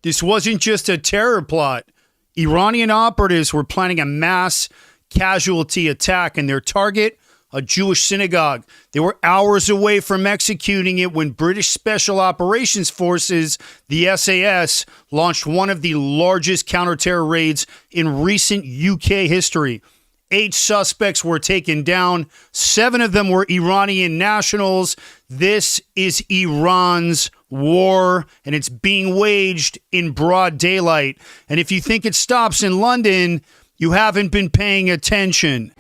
This wasn't just a terror plot. Iranian operatives were planning a mass casualty attack, and their target, a Jewish synagogue. They were hours away from executing it when British Special Operations Forces, the SAS, launched one of the largest counter-terror raids in recent UK history. 8 suspects were taken down. 7 of them were Iranian nationals. This is Iran's war, and it's being waged in broad daylight. And if you think it stops in London, you haven't been paying attention.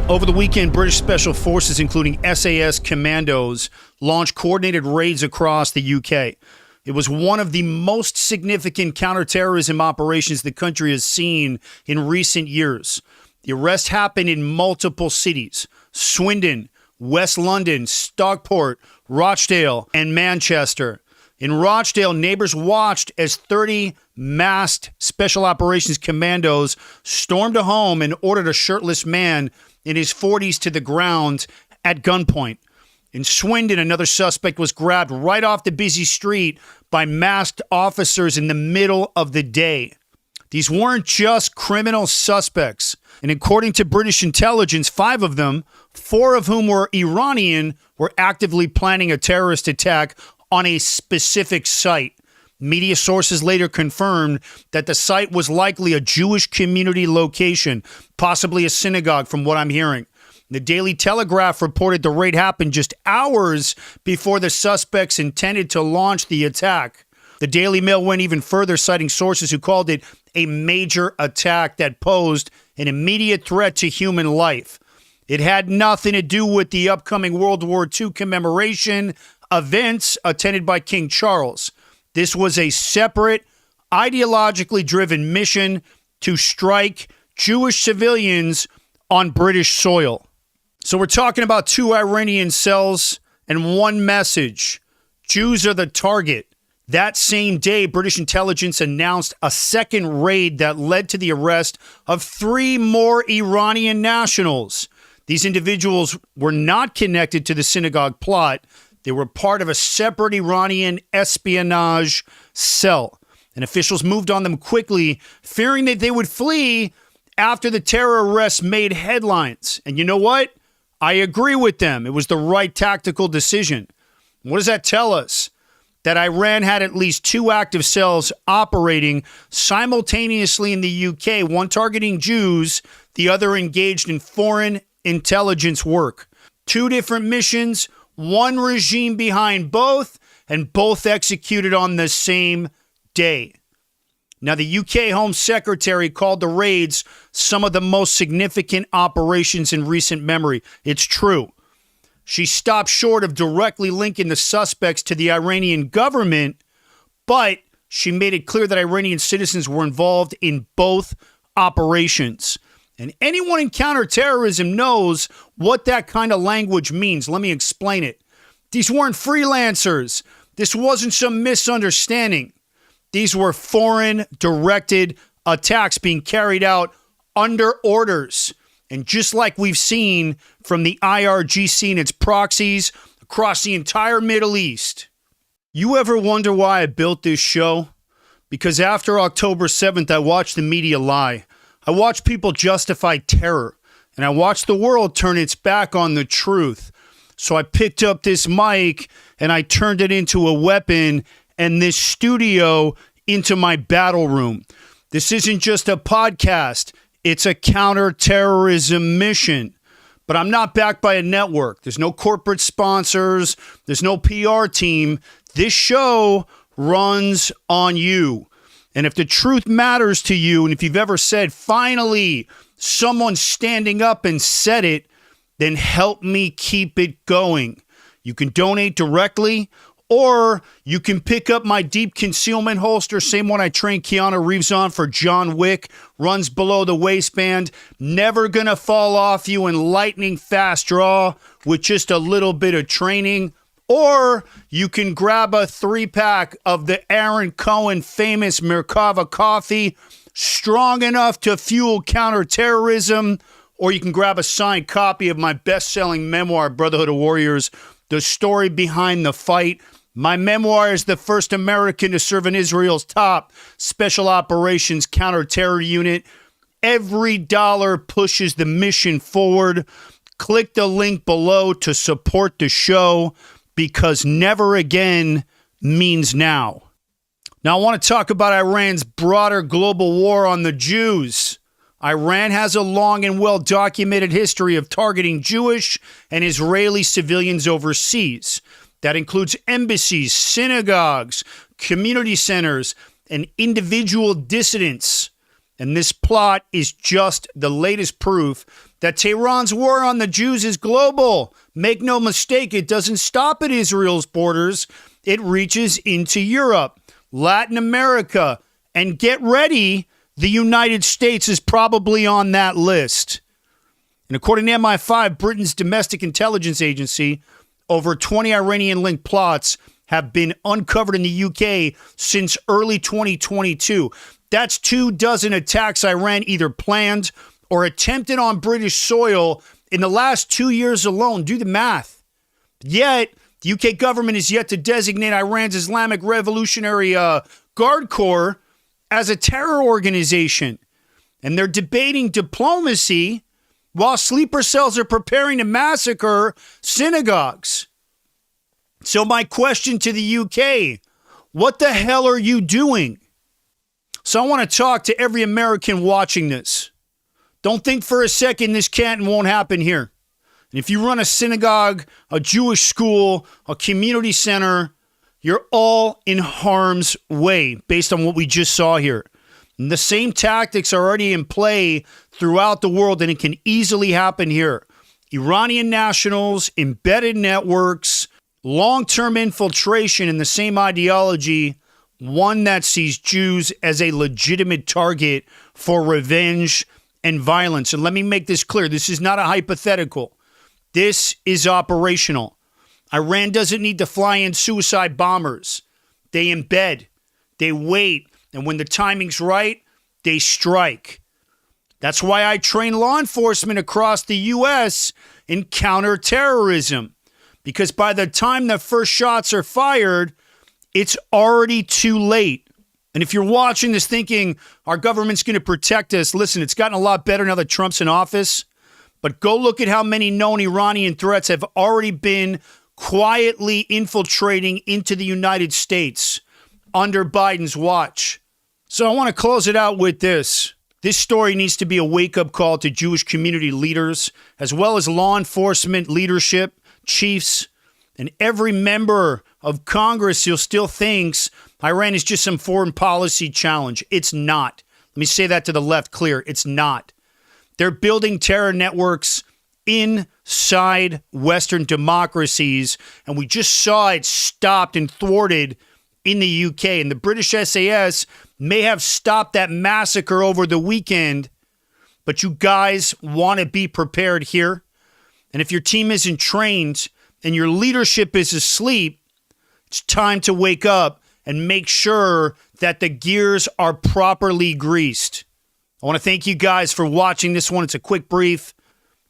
Over the weekend, British Special Forces, including SAS commandos, launched coordinated raids across the UK. It was one of the most significant counterterrorism operations the country has seen in recent years. The arrest happened in multiple cities: Swindon, West London, Stockport, Rochdale, and Manchester. In Rochdale, neighbors watched as 30 masked Special Operations commandos stormed a home and ordered a shirtless man in his 40s to the ground at gunpoint. In Swindon, another suspect was grabbed right off the busy street by masked officers in the middle of the day. These weren't just criminal suspects, and according to British intelligence, 5 of them, 4 of whom were Iranian, were actively planning a terrorist attack on a specific site. Media sources later confirmed that the site was likely a Jewish community location, possibly a synagogue from what I'm hearing. The Daily Telegraph reported the raid happened just hours before the suspects intended to launch the attack. The Daily Mail went even further, citing sources who called it a major attack that posed an immediate threat to human life. It had nothing to do with the upcoming World War II commemoration events attended by King Charles. This was a separate, ideologically driven mission to strike Jewish civilians on British soil. So we're talking about 2 Iranian cells and one message: Jews are the target. That same day, British intelligence announced a second raid that led to the arrest of 3 more Iranian nationals. These individuals were not connected to the synagogue plot. They were part of a separate Iranian espionage cell, and officials moved on them quickly, fearing that they would flee after the terror arrests made headlines. And you know what? I agree with them. It was the right tactical decision. What does that tell us? That Iran had at least 2 active cells operating simultaneously in the UK, one targeting Jews, the other engaged in foreign intelligence work. 2 different missions, one regime behind both, and both executed on the same day. Now, the UK Home Secretary called the raids some of the most significant operations in recent memory. It's true. She stopped short of directly linking the suspects to the Iranian government, but she made it clear that Iranian citizens were involved in both operations. And anyone in counterterrorism knows what that kind of language means. Let me explain it. These weren't freelancers. This wasn't some misunderstanding. These were foreign-directed attacks being carried out under orders. And just like we've seen from the IRGC and its proxies across the entire Middle East. You ever wonder why I built this show? Because after October 7th, I watched the media lie. I watched people justify terror, and I watched the world turn its back on the truth. So I picked up this mic, and I turned it into a weapon, and this studio into my battle room. This isn't just a podcast. It's a counterterrorism mission. But I'm not backed by a network. There's no corporate sponsors. There's no PR team. This show runs on you. And if the truth matters to you, and if you've ever said, finally, someone's standing up and said it, then help me keep it going. You can donate directly, or you can pick up my deep concealment holster, same one I trained Keanu Reeves on for John Wick, runs below the waistband, never gonna fall off you in lightning fast draw with just a little bit of training. Or you can grab a 3-pack of the Aaron Cohen famous Merkava coffee, strong enough to fuel counterterrorism. Or you can grab a signed copy of my best-selling memoir, Brotherhood of Warriors, The Story Behind the Fight. My memoir is the first American to serve in Israel's top special operations counterterror unit. Every dollar pushes the mission forward. Click the link below to support the show, because never again means now. Now, I want to talk about Iran's broader global war on the Jews. Iran has a long and well-documented history of targeting Jewish and Israeli civilians overseas. That includes embassies, synagogues, community centers, and individual dissidents. And this plot is just the latest proof that Tehran's war on the Jews is global. Make no mistake, it doesn't stop at Israel's borders. It reaches into Europe, Latin America, and get ready, the United States is probably on that list. And according to MI5, Britain's domestic intelligence agency, over 20 Iranian-linked plots have been uncovered in the UK since early 2022. That's 24 attacks Iran either planned or attempted on British soil in the last 2 years alone. Do the math. Yet, the UK government is yet to designate Iran's Islamic Revolutionary Guard Corps as a terror organization. And they're debating diplomacy while sleeper cells are preparing to massacre synagogues. So my question to the UK, what the hell are you doing? So I want to talk to every American watching this. Don't think for a second this can't and won't happen here. And if you run a synagogue, a Jewish school, a community center, you're all in harm's way based on what we just saw here. And the same tactics are already in play throughout the world, and it can easily happen here. Iranian nationals, embedded networks, long-term infiltration in the same ideology, one that sees Jews as a legitimate target for revenge and violence. And let me make this clear. This is not a hypothetical. This is operational. Iran doesn't need to fly in suicide bombers. They embed, they wait, and when the timing's right, they strike. That's why I train law enforcement across the U.S. in counterterrorism, because by the time the first shots are fired, it's already too late. And if you're watching this thinking our government's going to protect us, listen, it's gotten a lot better now that Trump's in office, but go look at how many known Iranian threats have already been quietly infiltrating into the United States under Biden's watch. So I want to close it out with this. This story needs to be a wake-up call to Jewish community leaders, as well as law enforcement leadership, chiefs, and every member of Congress who still thinks Iran is just some foreign policy challenge. It's not. Let me say that to the left clear. It's not. They're building terror networks inside Western democracies, and we just saw it stopped and thwarted in the UK. And the British SAS may have stopped that massacre over the weekend, but you guys want to be prepared here. And if your team isn't trained and your leadership is asleep, it's time to wake up and make sure that the gears are properly greased. I want to thank you guys for watching this one. It's a quick brief.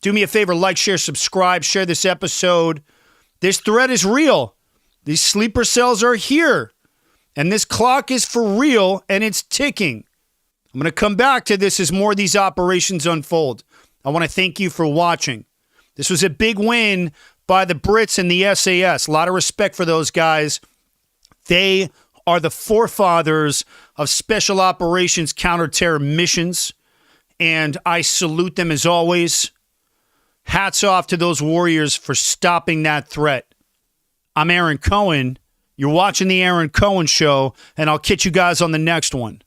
Do me a favor, like, share, subscribe, share this episode. This threat is real. These sleeper cells are here. And this clock is for real, and it's ticking. I'm going to come back to this as more of these operations unfold. I want to thank you for watching. This was a big win by the Brits and the SAS. A lot of respect for those guys. They are the forefathers of special operations counterterror missions, and I salute them as always. Hats off to those warriors for stopping that threat. I'm Aaron Cohen. You're watching The Aaron Cohen Show, and I'll catch you guys on the next one.